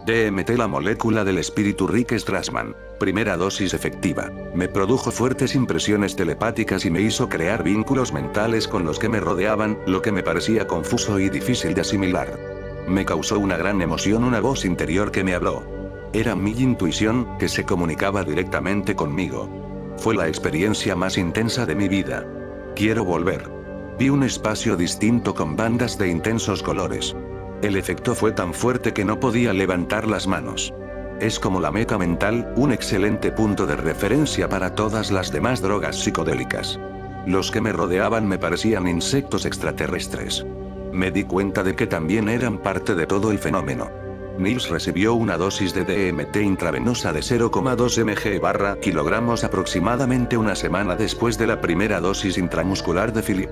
DMT, la molécula del espíritu Rick Strassman. Primera dosis efectiva. Me produjo fuertes impresiones telepáticas y me hizo crear vínculos mentales con los que me rodeaban, lo que me parecía confuso y difícil de asimilar. Me causó una gran emoción una voz interior que me habló. Era mi intuición, que se comunicaba directamente conmigo. Fue la experiencia más intensa de mi vida. Quiero volver. Vi un espacio distinto con bandas de intensos colores. El efecto fue tan fuerte que no podía levantar las manos. Es como la meca mental, un excelente punto de referencia para todas las demás drogas psicodélicas. Los que me rodeaban me parecían insectos extraterrestres. Me di cuenta de que también eran parte de todo el fenómeno. Nils recibió una dosis de DMT intravenosa de 0,2 mg/kg aproximadamente una semana después de la primera dosis intramuscular de Philip.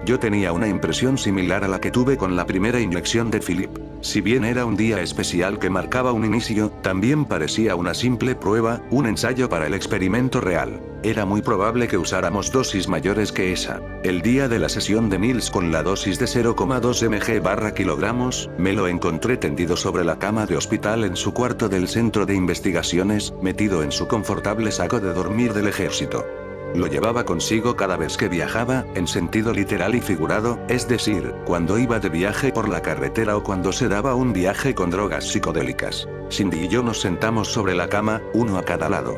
Yo tenía una impresión similar a la que tuve con la primera inyección de Philip. Si bien era un día especial que marcaba un inicio, también parecía una simple prueba, un ensayo para el experimento real. Era muy probable que usáramos dosis mayores que esa. El día de la sesión de Nils con la dosis de 0,2 mg/kg, me lo encontré tendido sobre la cama de hospital en su cuarto del centro de investigaciones, metido en su confortable saco de dormir del ejército. Lo llevaba consigo cada vez que viajaba, en sentido literal y figurado, es decir, cuando iba de viaje por la carretera o cuando se daba un viaje con drogas psicodélicas. Cindy y yo nos sentamos sobre la cama, uno a cada lado.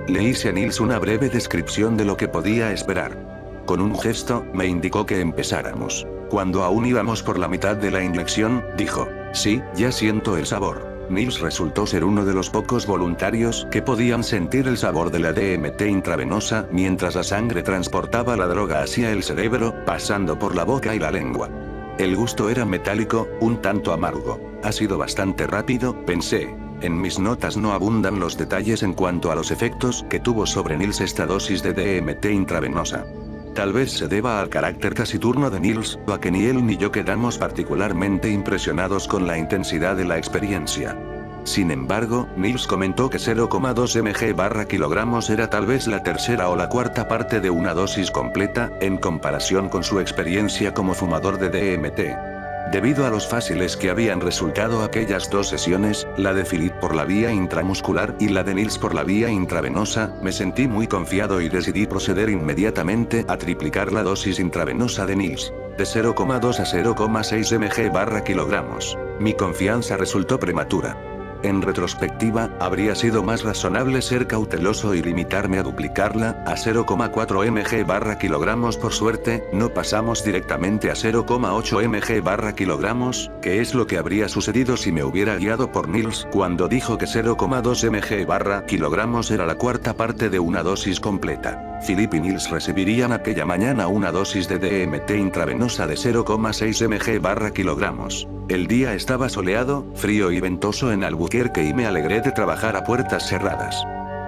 Le hice a Nils una breve descripción de lo que podía esperar. Con un gesto, me indicó que empezáramos. Cuando aún íbamos por la mitad de la inyección, dijo, sí, ya siento el sabor. Nils resultó ser uno de los pocos voluntarios que podían sentir el sabor de la DMT intravenosa mientras la sangre transportaba la droga hacia el cerebro, pasando por la boca y la lengua. El gusto era metálico, un tanto amargo. Ha sido bastante rápido, pensé. En mis notas no abundan los detalles en cuanto a los efectos que tuvo sobre Nils esta dosis de DMT intravenosa. Tal vez se deba al carácter taciturno de Nils, o a que ni él ni yo quedamos particularmente impresionados con la intensidad de la experiencia. Sin embargo, Nils comentó que 0,2 mg/kg era tal vez la tercera o la cuarta parte de una dosis completa, en comparación con su experiencia como fumador de DMT. Debido a los fáciles que habían resultado aquellas dos sesiones, la de Philip por la vía intramuscular y la de Nils por la vía intravenosa, me sentí muy confiado y decidí proceder inmediatamente a triplicar la dosis intravenosa de Nils, de 0,2 a 0,6 mg/kg. Mi confianza resultó prematura. En retrospectiva, habría sido más razonable ser cauteloso y limitarme a duplicarla, a 0,4 mg/kg. Por suerte, no pasamos directamente a 0,8 mg/kg, que es lo que habría sucedido si me hubiera guiado por Nils cuando dijo que 0,2 mg/kg era la cuarta parte de una dosis completa. Philip y Nils recibirían aquella mañana una dosis de DMT intravenosa de 0,6 mg/kg. El día estaba soleado, frío y ventoso en Albuquerque y me alegré de trabajar a puertas cerradas.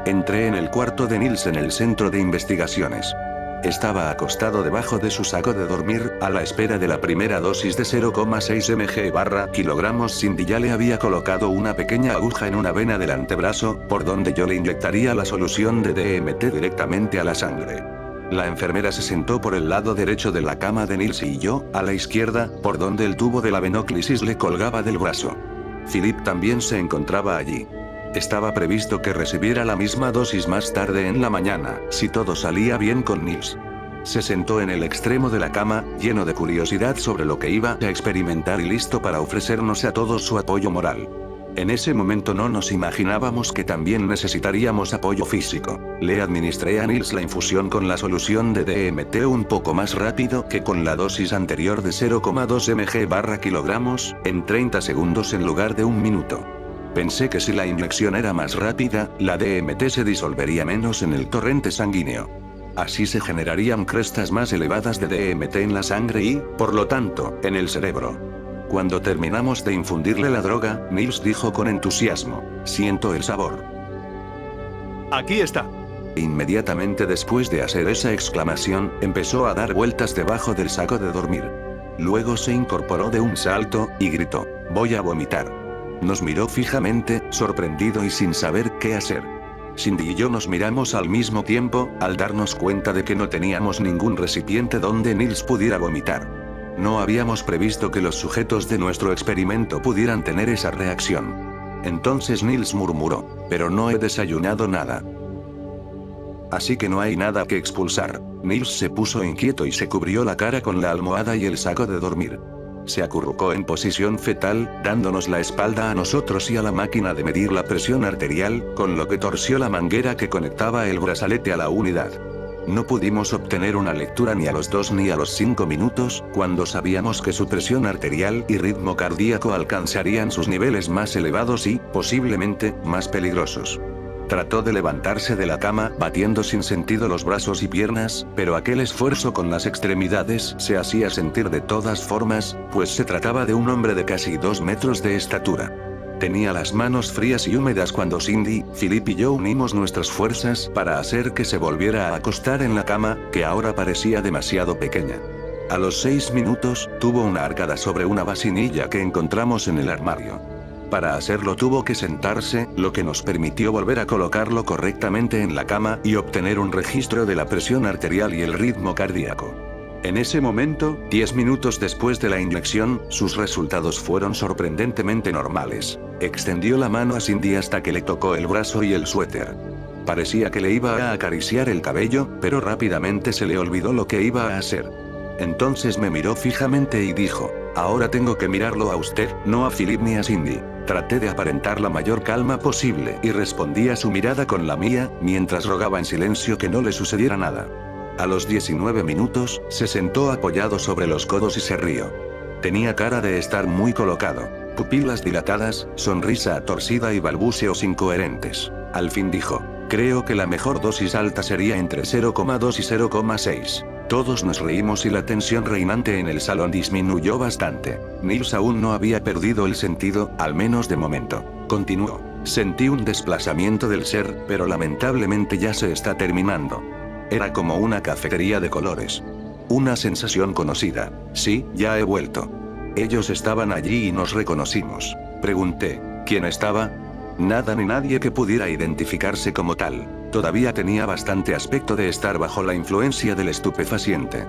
Entré en el cuarto de Nils en el centro de investigaciones. Estaba acostado debajo de su saco de dormir, a la espera de la primera dosis de 0,6 mg/kg. Cindy ya le había colocado una pequeña aguja en una vena del antebrazo, por donde yo le inyectaría la solución de DMT directamente a la sangre. La enfermera se sentó por el lado derecho de la cama de Nils y yo, a la izquierda, por donde el tubo de la venoclisis le colgaba del brazo. Philip también se encontraba allí. Estaba previsto que recibiera la misma dosis más tarde en la mañana, si todo salía bien con Nils. Se sentó en el extremo de la cama, lleno de curiosidad sobre lo que iba a experimentar y listo para ofrecernos a todos su apoyo moral. En ese momento no nos imaginábamos que también necesitaríamos apoyo físico. Le administré a Nils la infusión con la solución de DMT un poco más rápido que con la dosis anterior de 0,2 mg/kg, en 30 segundos en lugar de un minuto. Pensé que si la inyección era más rápida, la DMT se disolvería menos en el torrente sanguíneo. Así se generarían crestas más elevadas de DMT en la sangre y, por lo tanto, en el cerebro. Cuando terminamos de infundirle la droga, Nils dijo con entusiasmo, siento el sabor. Aquí está. Inmediatamente después de hacer esa exclamación, empezó a dar vueltas debajo del saco de dormir. Luego se incorporó de un salto, y gritó, voy a vomitar. Nos miró fijamente, sorprendido y sin saber qué hacer. Cindy y yo nos miramos al mismo tiempo, al darnos cuenta de que no teníamos ningún recipiente donde Nils pudiera vomitar. No habíamos previsto que los sujetos de nuestro experimento pudieran tener esa reacción. Entonces Nils murmuró, pero no he desayunado nada. Así que no hay nada que expulsar. Nils se puso inquieto y se cubrió la cara con la almohada y el saco de dormir. Se acurrucó en posición fetal, dándonos la espalda a nosotros y a la máquina de medir la presión arterial, con lo que torció la manguera que conectaba el brazalete a la unidad. No pudimos obtener una lectura ni a los 2 ni a los 5 minutos, cuando sabíamos que su presión arterial y ritmo cardíaco alcanzarían sus niveles más elevados y, posiblemente, más peligrosos. Trató de levantarse de la cama, batiendo sin sentido los brazos y piernas, pero aquel esfuerzo con las extremidades se hacía sentir de todas formas, pues se trataba de un hombre de casi 2 metros de estatura. Tenía las manos frías y húmedas cuando Cindy, Philip y yo unimos nuestras fuerzas para hacer que se volviera a acostar en la cama, que ahora parecía demasiado pequeña. A los 6 minutos, tuvo una arcada sobre una vasinilla que encontramos en el armario. Para hacerlo tuvo que sentarse, lo que nos permitió volver a colocarlo correctamente en la cama y obtener un registro de la presión arterial y el ritmo cardíaco. En ese momento, 10 minutos después de la inyección, sus resultados fueron sorprendentemente normales. Extendió la mano a Cindy hasta que le tocó el brazo y el suéter. Parecía que le iba a acariciar el cabello, pero rápidamente se le olvidó lo que iba a hacer. Entonces me miró fijamente y dijo, ahora tengo que mirarlo a usted, no a Philip ni a Cindy. Traté de aparentar la mayor calma posible y respondí a su mirada con la mía, mientras rogaba en silencio que no le sucediera nada. A los 19 minutos, se sentó apoyado sobre los codos y se rió. Tenía cara de estar muy colocado, pupilas dilatadas, sonrisa torcida y balbuceos incoherentes. Al fin dijo, creo que la mejor dosis alta sería entre 0,2 y 0,6. Todos nos reímos y la tensión reinante en el salón disminuyó bastante. Nils aún no había perdido el sentido, al menos de momento. Continuó. Sentí un desplazamiento del ser, pero lamentablemente ya se está terminando. Era como una cafetería de colores. Una sensación conocida. Sí, ya he vuelto. Ellos estaban allí y nos reconocimos. Pregunté, ¿quién estaba? Nada ni nadie que pudiera identificarse como tal. Todavía tenía bastante aspecto de estar bajo la influencia del estupefaciente.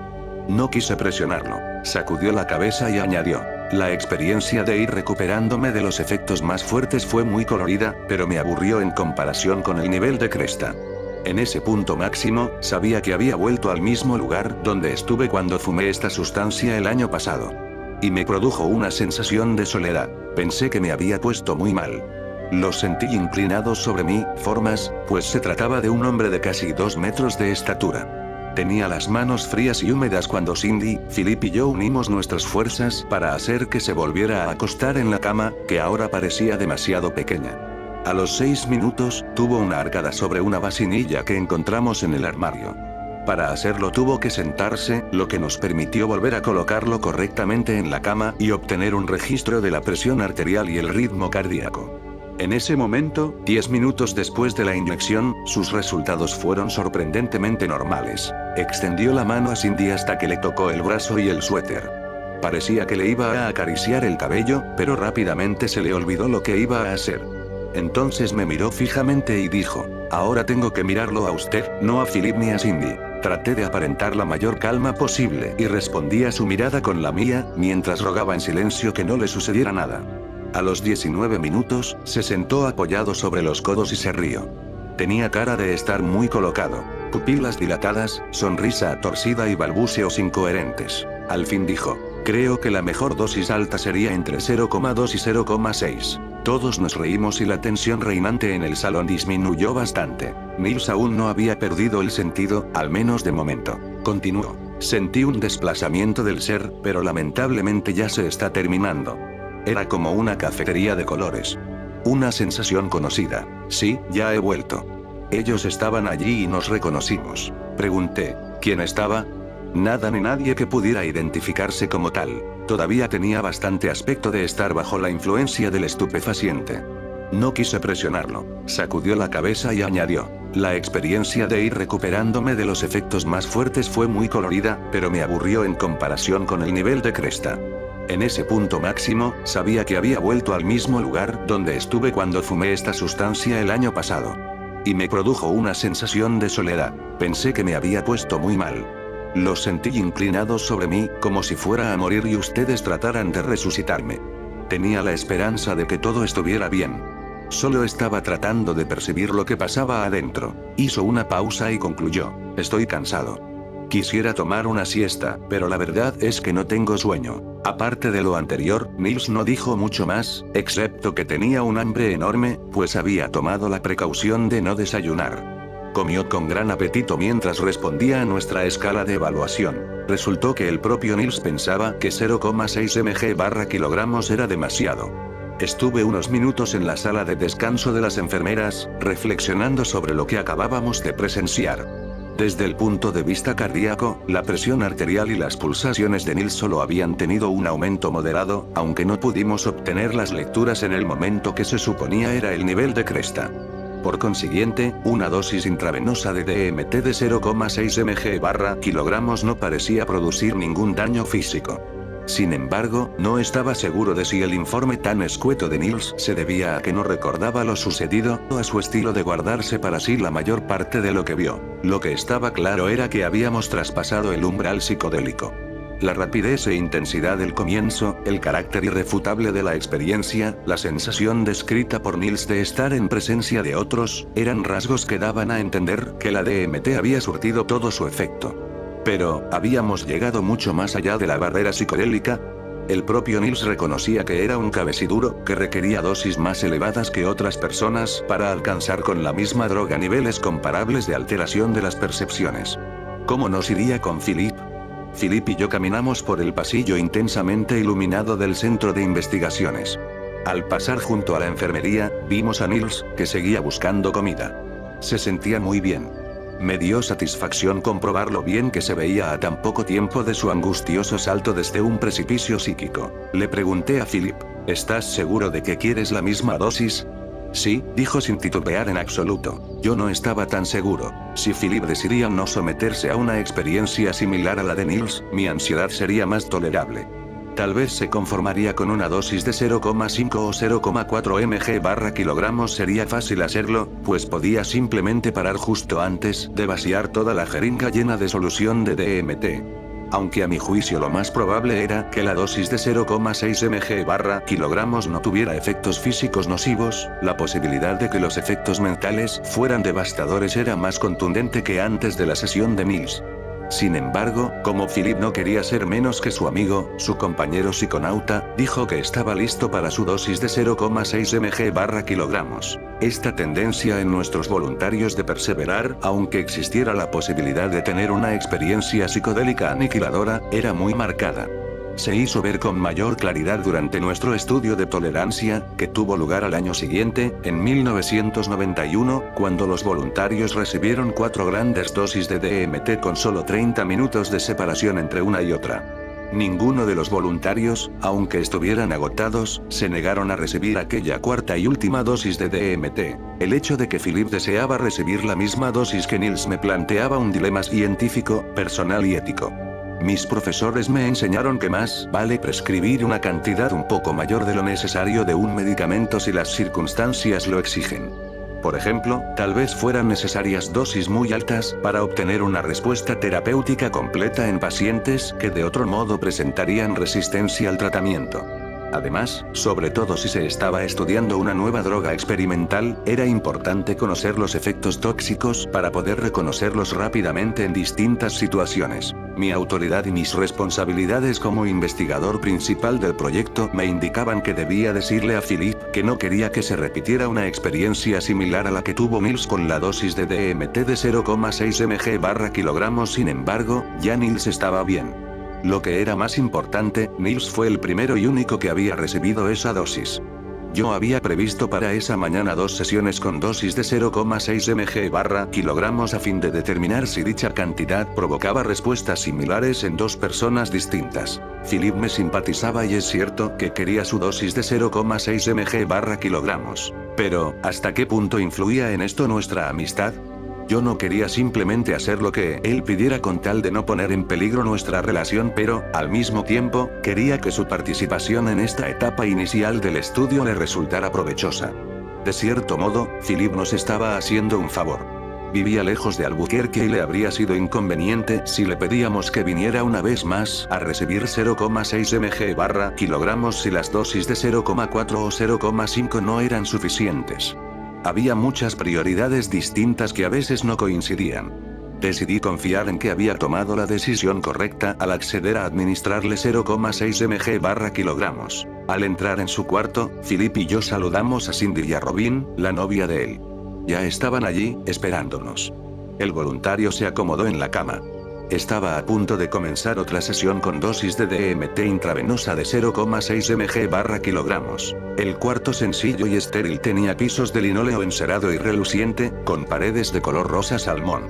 No quise presionarlo. Sacudió la cabeza y añadió, la experiencia de ir recuperándome de los efectos más fuertes fue muy colorida, pero me aburrió en comparación con el nivel de cresta. En ese punto máximo, sabía que había vuelto al mismo lugar donde estuve cuando fumé esta sustancia el año pasado. Y me produjo una sensación de soledad. Pensé que me había puesto muy mal. Los sentí inclinados sobre mí, formas, pues se trataba de un hombre de casi 2 metros de estatura. Tenía las manos frías y húmedas cuando Cindy, Philip y yo unimos nuestras fuerzas para hacer que se volviera a acostar en la cama, que ahora parecía demasiado pequeña. A los 6 minutos, tuvo una arcada sobre una vasinilla que encontramos en el armario. Para hacerlo tuvo que sentarse, lo que nos permitió volver a colocarlo correctamente en la cama y obtener un registro de la presión arterial y el ritmo cardíaco. En ese momento, 10 minutos después de la inyección, sus resultados fueron sorprendentemente normales. Extendió la mano a Cindy hasta que le tocó el brazo y el suéter. Parecía que le iba a acariciar el cabello, pero rápidamente se le olvidó lo que iba a hacer. Entonces me miró fijamente y dijo, ahora tengo que mirarlo a usted, no a Philip ni a Cindy. Traté de aparentar la mayor calma posible y respondí a su mirada con la mía, mientras rogaba en silencio que no le sucediera nada. A los 19 minutos, se sentó apoyado sobre los codos y se rió. Tenía cara de estar muy colocado, pupilas dilatadas, sonrisa torcida y balbuceos incoherentes. Al fin dijo, creo que la mejor dosis alta sería entre 0,2 y 0,6. Todos nos reímos y la tensión reinante en el salón disminuyó bastante. Nils aún no había perdido el sentido, al menos de momento. Continuó. Sentí un desplazamiento del ser, pero lamentablemente ya se está terminando. Era como una cafetería de colores. Una sensación conocida. Sí, ya he vuelto. Ellos estaban allí y nos reconocimos. Pregunté, ¿quién estaba? Nada ni nadie que pudiera identificarse como tal. Todavía tenía bastante aspecto de estar bajo la influencia del estupefaciente. No quise presionarlo. Sacudió la cabeza y añadió, la experiencia de ir recuperándome de los efectos más fuertes fue muy colorida, pero me aburrió en comparación con el nivel de cresta. En ese punto máximo, sabía que había vuelto al mismo lugar donde estuve cuando fumé esta sustancia el año pasado. Y me produjo una sensación de soledad. Pensé que me había puesto muy mal. Los sentí inclinados sobre mí, como si fuera a morir y ustedes trataran de resucitarme. Tenía la esperanza de que todo estuviera bien. Solo estaba tratando de percibir lo que pasaba adentro. Hizo una pausa y concluyó: estoy cansado. Quisiera tomar una siesta, pero la verdad es que no tengo sueño. Aparte de lo anterior, Niels no dijo mucho más, excepto que tenía un hambre enorme, pues había tomado la precaución de no desayunar. Comió con gran apetito mientras respondía a nuestra escala de evaluación. Resultó que el propio Niels pensaba que 0,6 mg/kg era demasiado. Estuve unos minutos en la sala de descanso de las enfermeras, reflexionando sobre lo que acabábamos de presenciar. Desde el punto de vista cardíaco, la presión arterial y las pulsaciones de Niels solo habían tenido un aumento moderado, aunque no pudimos obtener las lecturas en el momento que se suponía era el nivel de cresta. Por consiguiente, una dosis intravenosa de DMT de 0,6 mg/kg no parecía producir ningún daño físico. Sin embargo, no estaba seguro de si el informe tan escueto de Niels se debía a que no recordaba lo sucedido, o a su estilo de guardarse para sí la mayor parte de lo que vio. Lo que estaba claro era que habíamos traspasado el umbral psicodélico. La rapidez e intensidad del comienzo, el carácter irrefutable de la experiencia, la sensación descrita por Niels de estar en presencia de otros, eran rasgos que daban a entender que la DMT había surtido todo su efecto. Pero, ¿habíamos llegado mucho más allá de la barrera psicodélica? El propio Niels reconocía que era un cabeciduro, que requería dosis más elevadas que otras personas para alcanzar con la misma droga niveles comparables de alteración de las percepciones. ¿Cómo nos iría con Philip? Philip y yo caminamos por el pasillo intensamente iluminado del centro de investigaciones. Al pasar junto a la enfermería, vimos a Niels, que seguía buscando comida. Se sentía muy bien. Me dio satisfacción comprobar lo bien que se veía a tan poco tiempo de su angustioso salto desde un precipicio psíquico. Le pregunté a Philip: ¿estás seguro de que quieres la misma dosis? Sí, dijo sin titubear en absoluto. Yo no estaba tan seguro. Si Philip decidía no someterse a una experiencia similar a la de Niels, mi ansiedad sería más tolerable. Tal vez se conformaría con una dosis de 0,5 o 0,4 mg/kg. Sería fácil hacerlo, pues podía simplemente parar justo antes de vaciar toda la jeringa llena de solución de DMT. Aunque a mi juicio lo más probable era que la dosis de 0,6 mg/kg no tuviera efectos físicos nocivos, la posibilidad de que los efectos mentales fueran devastadores era más contundente que antes de la sesión de Niels. Sin embargo, como Philip no quería ser menos que su amigo, su compañero psiconauta, dijo que estaba listo para su dosis de 0,6 mg/kg. Esta tendencia en nuestros voluntarios de perseverar, aunque existiera la posibilidad de tener una experiencia psicodélica aniquiladora, era muy marcada. Se hizo ver con mayor claridad durante nuestro estudio de tolerancia, que tuvo lugar al año siguiente, en 1991, cuando los voluntarios recibieron 4 grandes dosis de DMT con solo 30 minutos de separación entre una y otra. Ninguno de los voluntarios, aunque estuvieran agotados, se negaron a recibir aquella cuarta y última dosis de DMT. El hecho de que Philip deseaba recibir la misma dosis que Niels me planteaba un dilema científico, personal y ético. Mis profesores me enseñaron que más vale prescribir una cantidad un poco mayor de lo necesario de un medicamento si las circunstancias lo exigen. Por ejemplo, tal vez fueran necesarias dosis muy altas para obtener una respuesta terapéutica completa en pacientes que de otro modo presentarían resistencia al tratamiento. Además, sobre todo si se estaba estudiando una nueva droga experimental, era importante conocer los efectos tóxicos para poder reconocerlos rápidamente en distintas situaciones. Mi autoridad y mis responsabilidades como investigador principal del proyecto me indicaban que debía decirle a Philip que no quería que se repitiera una experiencia similar a la que tuvo Niels con la dosis de DMT de 0,6 mg/kg. Sin embargo, ya Niels estaba bien. Lo que era más importante, Niels fue el primero y único que había recibido esa dosis. Yo había previsto para esa mañana 2 sesiones con dosis de 0,6 mg/kg a fin de determinar si dicha cantidad provocaba respuestas similares en 2 personas distintas. Philip me simpatizaba y es cierto que quería su dosis de 0,6 mg/kg. Pero, ¿hasta qué punto influía en esto nuestra amistad? Yo no quería simplemente hacer lo que él pidiera con tal de no poner en peligro nuestra relación, pero, al mismo tiempo, quería que su participación en esta etapa inicial del estudio le resultara provechosa. De cierto modo, Philip nos estaba haciendo un favor. Vivía lejos de Albuquerque y le habría sido inconveniente si le pedíamos que viniera una vez más a recibir 0,6 mg/kg si las dosis de 0,4 o 0,5 no eran suficientes. Había muchas prioridades distintas que a veces no coincidían. Decidí confiar en que había tomado la decisión correcta al acceder a administrarle 0,6 mg/kg. Al entrar en su cuarto, Philip y yo saludamos a Cindy y a Robin, la novia de él. Ya estaban allí, esperándonos. El voluntario se acomodó en la cama. Estaba a punto de comenzar otra sesión con dosis de DMT intravenosa de 0,6 mg/kg. El cuarto sencillo y estéril tenía pisos de linóleo encerado y reluciente, con paredes de color rosa salmón.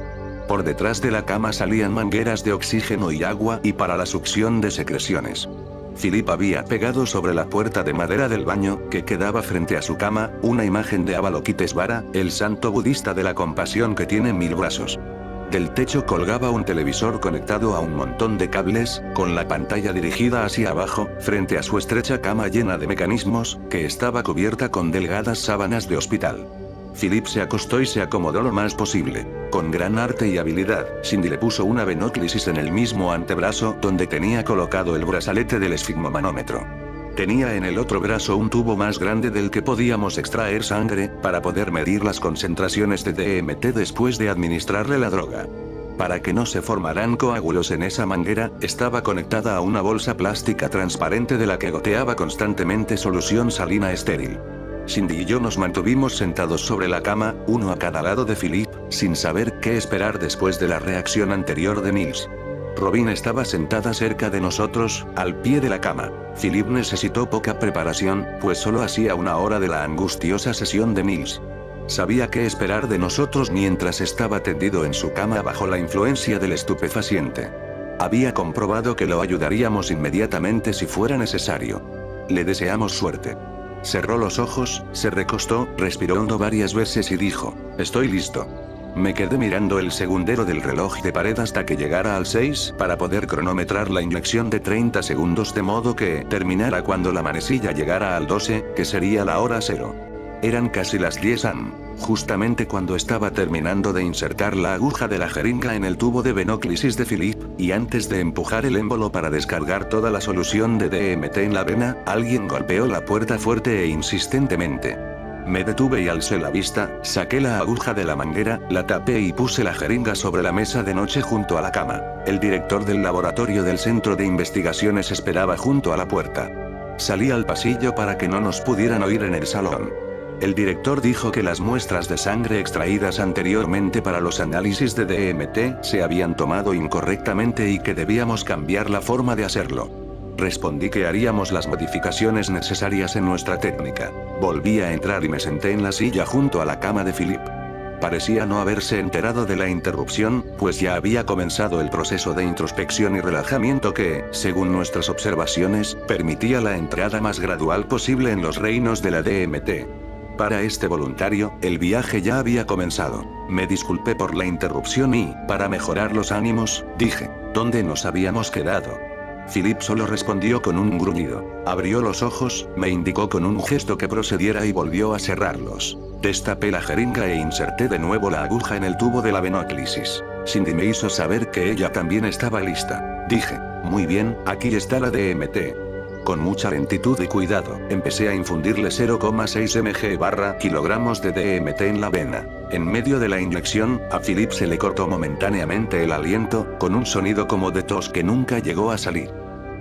Por detrás de la cama salían mangueras de oxígeno y agua y para la succión de secreciones. Philip había pegado sobre la puerta de madera del baño, que quedaba frente a su cama, una imagen de Avalokitesvara, el santo budista de la compasión que tiene 1000 brazos. Del techo colgaba un televisor conectado a un montón de cables, con la pantalla dirigida hacia abajo, frente a su estrecha cama llena de mecanismos, que estaba cubierta con delgadas sábanas de hospital. Philip se acostó y se acomodó lo más posible. Con gran arte y habilidad, Cindy le puso una venóclisis en el mismo antebrazo donde tenía colocado el brazalete del esfigmomanómetro. Tenía en el otro brazo un tubo más grande del que podíamos extraer sangre, para poder medir las concentraciones de DMT después de administrarle la droga. Para que no se formaran coágulos en esa manguera, estaba conectada a una bolsa plástica transparente de la que goteaba constantemente solución salina estéril. Cindy y yo nos mantuvimos sentados sobre la cama, uno a cada lado de Philip, sin saber qué esperar después de la reacción anterior de Nils. Robin estaba sentada cerca de nosotros, al pie de la cama. Philip necesitó poca preparación, pues solo hacía una hora de la angustiosa sesión de Nils. Sabía qué esperar de nosotros mientras estaba tendido en su cama bajo la influencia del estupefaciente. Había comprobado que lo ayudaríamos inmediatamente si fuera necesario. Le deseamos suerte. Cerró los ojos, se recostó, respiró hondo varias veces y dijo: «Estoy listo». Me quedé mirando el segundero del reloj de pared hasta que llegara al 6 para poder cronometrar la inyección de 30 segundos de modo que terminara cuando la manecilla llegara al 12, que sería la hora 0. Eran casi las 10 am, justamente cuando estaba terminando de insertar la aguja de la jeringa en el tubo de venóclisis de Philip, y antes de empujar el émbolo para descargar toda la solución de DMT en la vena, alguien golpeó la puerta fuerte e insistentemente. Me detuve y alcé la vista, saqué la aguja de la manguera, la tapé y puse la jeringa sobre la mesa de noche junto a la cama. El director del laboratorio del centro de investigaciones esperaba junto a la puerta. Salí al pasillo para que no nos pudieran oír en el salón. El director dijo que las muestras de sangre extraídas anteriormente para los análisis de DMT se habían tomado incorrectamente y que debíamos cambiar la forma de hacerlo. Respondí que haríamos las modificaciones necesarias en nuestra técnica. Volví a entrar y me senté en la silla junto a la cama de Philip. Parecía no haberse enterado de la interrupción, pues ya había comenzado el proceso de introspección y relajamiento que, según nuestras observaciones, permitía la entrada más gradual posible en los reinos de la DMT. Para este voluntario, el viaje ya había comenzado. Me disculpé por la interrupción y, para mejorar los ánimos, dije: ¿dónde nos habíamos quedado? Philip solo respondió con un gruñido. Abrió los ojos, me indicó con un gesto que procediera y volvió a cerrarlos. Destapé la jeringa e inserté de nuevo la aguja en el tubo de la venóclisis. Cindy me hizo saber que ella también estaba lista. Dije: muy bien, aquí está la DMT. Con mucha lentitud y cuidado, empecé a infundirle 0,6 mg/kg de DMT en la vena. En medio de la inyección, a Philip se le cortó momentáneamente el aliento, con un sonido como de tos que nunca llegó a salir.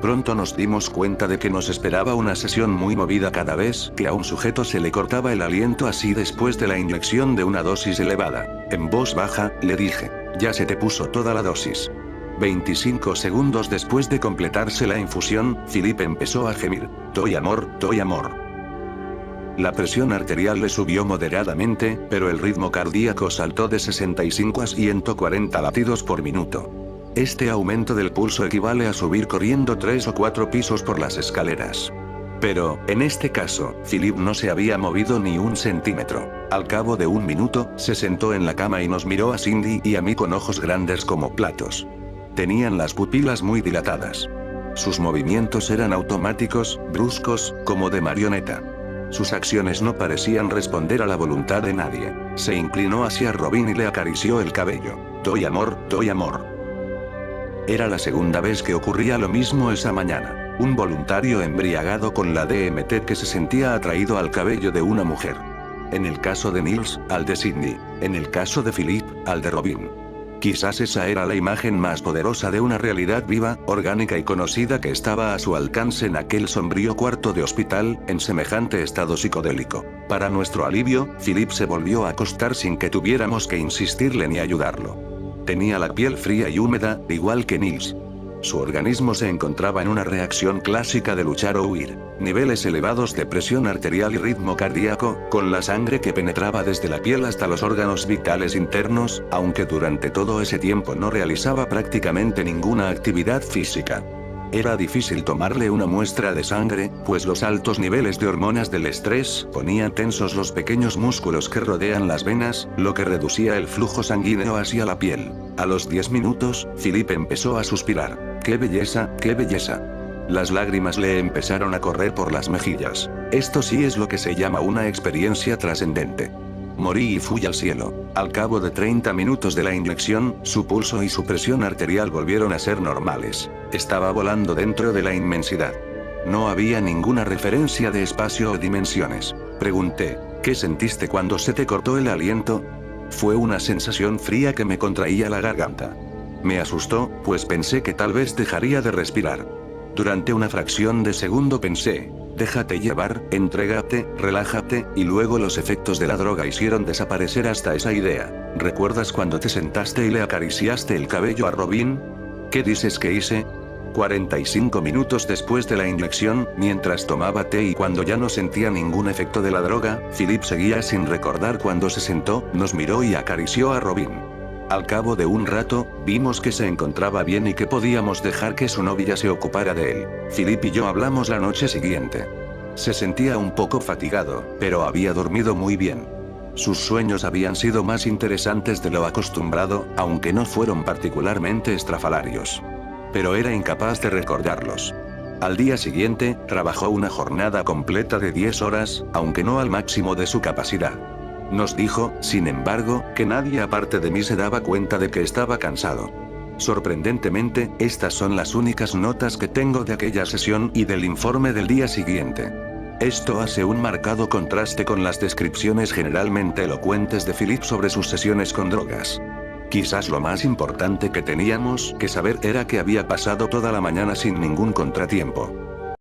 Pronto nos dimos cuenta de que nos esperaba una sesión muy movida cada vez que a un sujeto se le cortaba el aliento así después de la inyección de una dosis elevada. En voz baja, le dije: ya se te puso toda la dosis. 25 segundos después de completarse la infusión, Philip empezó a gemir: doy amor, doy amor. La presión arterial le subió moderadamente, pero el ritmo cardíaco saltó de 65 a 140 latidos por minuto. Este aumento del pulso equivale a subir corriendo 3 o 4 pisos por las escaleras. Pero, en este caso, Philip no se había movido ni un centímetro. Al cabo de un minuto, se sentó en la cama y nos miró a Cindy y a mí con ojos grandes como platos. Tenían las pupilas muy dilatadas. Sus movimientos eran automáticos, bruscos, como de marioneta. Sus acciones no parecían responder a la voluntad de nadie. Se inclinó hacia Robin y le acarició el cabello. Doy amor, doy amor. Era la segunda vez que ocurría lo mismo esa mañana. Un voluntario embriagado con la DMT que se sentía atraído al cabello de una mujer. En el caso de Niels, al de Sidney. En el caso de Philip, al de Robin. Quizás esa era la imagen más poderosa de una realidad viva, orgánica y conocida que estaba a su alcance en aquel sombrío cuarto de hospital, en semejante estado psicodélico. Para nuestro alivio, Philip se volvió a acostar sin que tuviéramos que insistirle ni ayudarlo. Tenía la piel fría y húmeda, igual que Niels. Su organismo se encontraba en una reacción clásica de luchar o huir. Niveles elevados de presión arterial y ritmo cardíaco, con la sangre que penetraba desde la piel hasta los órganos vitales internos, aunque durante todo ese tiempo no realizaba prácticamente ninguna actividad física. Era difícil tomarle una muestra de sangre, pues los altos niveles de hormonas del estrés ponían tensos los pequeños músculos que rodean las venas, lo que reducía el flujo sanguíneo hacia la piel. A los 10 minutos, Philip empezó a suspirar. ¡Qué belleza, qué belleza! Las lágrimas le empezaron a correr por las mejillas. Esto sí es lo que se llama una experiencia trascendente. Morí y fui al cielo. Al cabo de 30 minutos de la inyección, su pulso y su presión arterial volvieron a ser normales. Estaba volando dentro de la inmensidad. No había ninguna referencia de espacio o dimensiones. Pregunté, ¿qué sentiste cuando se te cortó el aliento? Fue una sensación fría que me contraía la garganta. Me asustó, pues pensé que tal vez dejaría de respirar. Durante una fracción de segundo pensé, déjate llevar, entrégate, relájate, y luego los efectos de la droga hicieron desaparecer hasta esa idea. ¿Recuerdas cuando te sentaste y le acariciaste el cabello a Robin? ¿Qué dices que hice? 45 minutos después de la inyección, mientras tomaba té y cuando ya no sentía ningún efecto de la droga, Philip seguía sin recordar cuando se sentó, nos miró y acarició a Robin. Al cabo de un rato, vimos que se encontraba bien y que podíamos dejar que su novia se ocupara de él. Philip y yo hablamos la noche siguiente. Se sentía un poco fatigado, pero había dormido muy bien. Sus sueños habían sido más interesantes de lo acostumbrado, aunque no fueron particularmente estrafalarios. Pero era incapaz de recordarlos. Al día siguiente, trabajó una jornada completa de 10 horas, aunque no al máximo de su capacidad. Nos dijo, sin embargo, que nadie aparte de mí se daba cuenta de que estaba cansado. Sorprendentemente, estas son las únicas notas que tengo de aquella sesión y del informe del día siguiente. Esto hace un marcado contraste con las descripciones generalmente elocuentes de Philip sobre sus sesiones con drogas. Quizás lo más importante que teníamos que saber era que había pasado toda la mañana sin ningún contratiempo.